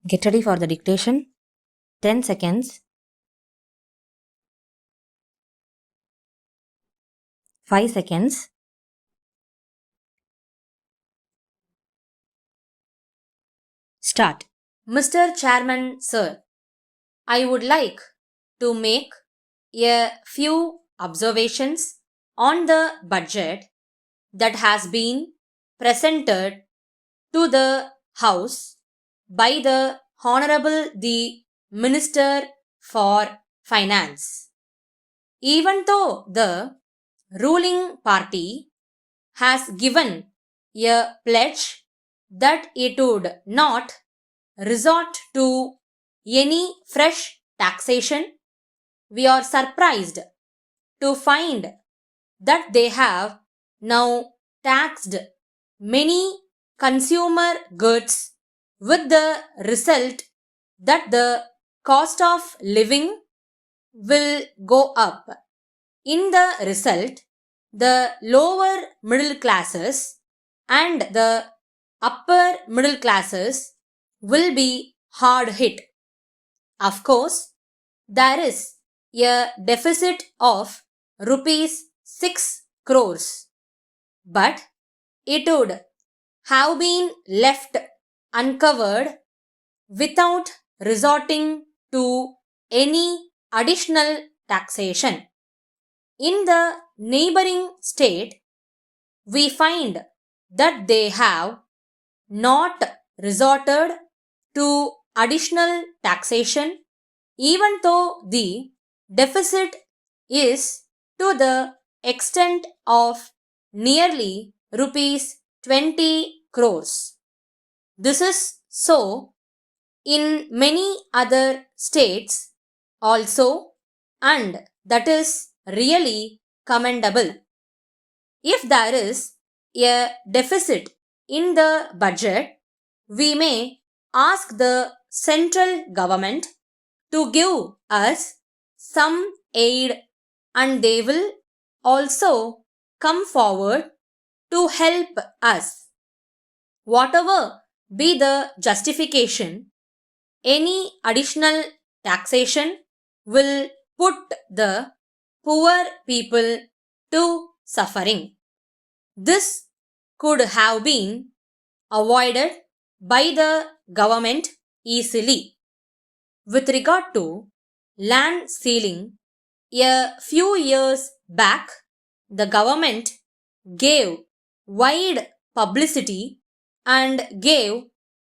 Get ready for the dictation. 10 seconds. 5 seconds. Start. Mr. Chairman, sir, I would like to make a few observations on the budget that has been presented to the House by the Honorable the Minister for Finance. Even though the ruling party has given a pledge that it would not resort to any fresh taxation, we are surprised to find that they have now taxed many consumer goods with the result that the cost of living will go up. In the result, the lower middle classes and the upper middle classes will be hard hit. Of course, there is a deficit of rupees 6 crores, but it would have been left uncovered without resorting to any additional taxation. In the neighboring state, we find that they have not resorted to additional taxation even though the deficit is to the extent of nearly rupees 20 crores. This is so in many other states also, and that is really commendable. If there is a deficit in the budget, we may ask the central government to give us some aid, and they will also come forward to help us. Whatever be the justification, any additional taxation will put the poor people to suffering. This could have been avoided by the government easily. With regard to land ceiling, a few years back, the government gave wide publicity and gave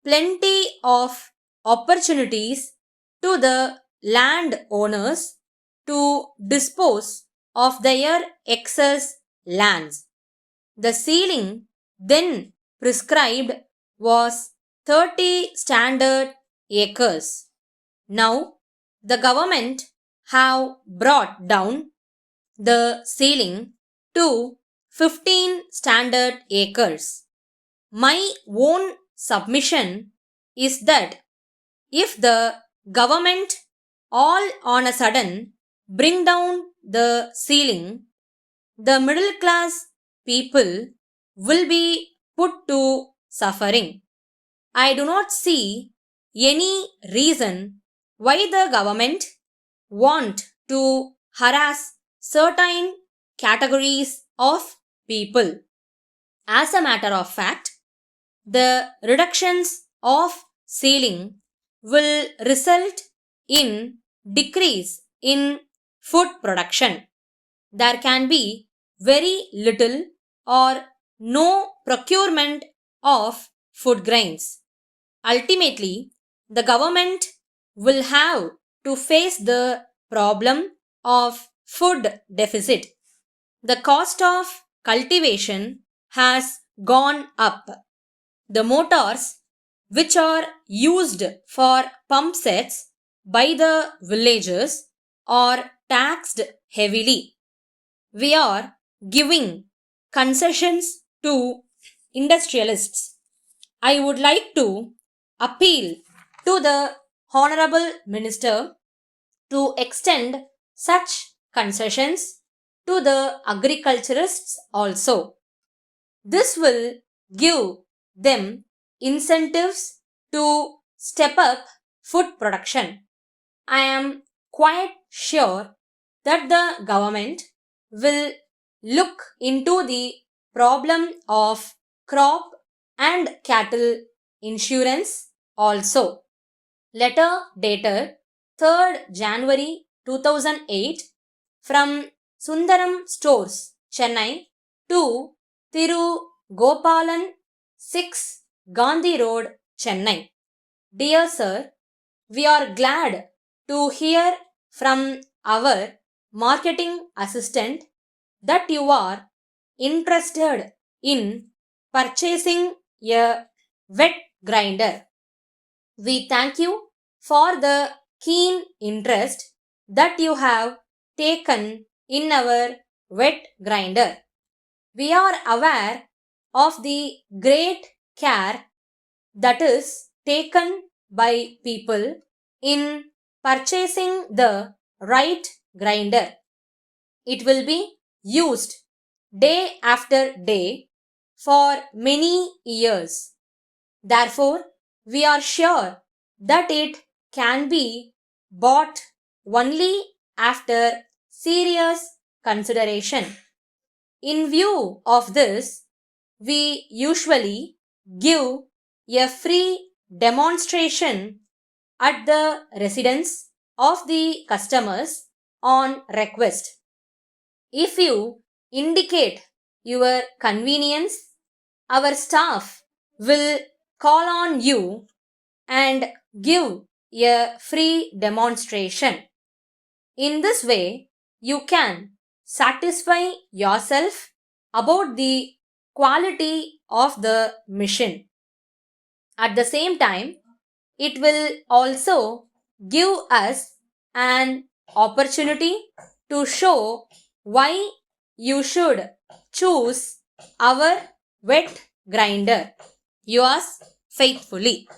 plenty of opportunities to the landowners to dispose of their excess lands. The ceiling then prescribed was 30 standard acres. Now, the government have brought down the ceiling to 15 standard acres. My own submission is that if the government all on a sudden bring down the ceiling, the middle class people will be put to suffering. I do not see any reason why the government want to harass certain categories of people. As a matter of fact, the reductions of ceiling will result in decrease in food production. There can be very little or no procurement of food grains. Ultimately, the government will have to face the problem of food deficit. The cost of cultivation has gone up. The motors which are used for pump sets by the villagers are taxed heavily. We are giving concessions to industrialists. I would like to appeal to the Honorable Minister to extend such concessions to the agriculturists also. This will give them incentives to step up food production. I am quite sure that the government will look into the problem of crop and cattle insurance also. Letter dated 3rd January 2008 from Sundaram Stores, Chennai to Thiru Gopalan 6 Gandhi Road, Chennai. Dear Sir, we are glad to hear from our marketing assistant that you are interested in purchasing a wet grinder. We thank you for the keen interest that you have taken in our wet grinder. We are aware of the great care that is taken by people in purchasing the right grinder. It will be used day after day for many years. Therefore, we are sure that it can be bought only after serious consideration. In view of this, we usually give a free demonstration at the residence of the customers on request. If you indicate your convenience, our staff will call on you and give a free demonstration. In this way, you can satisfy yourself about the quality of the machine. At the same time, it will also give us an opportunity to show why you should choose our wet grinder. Yours faithfully.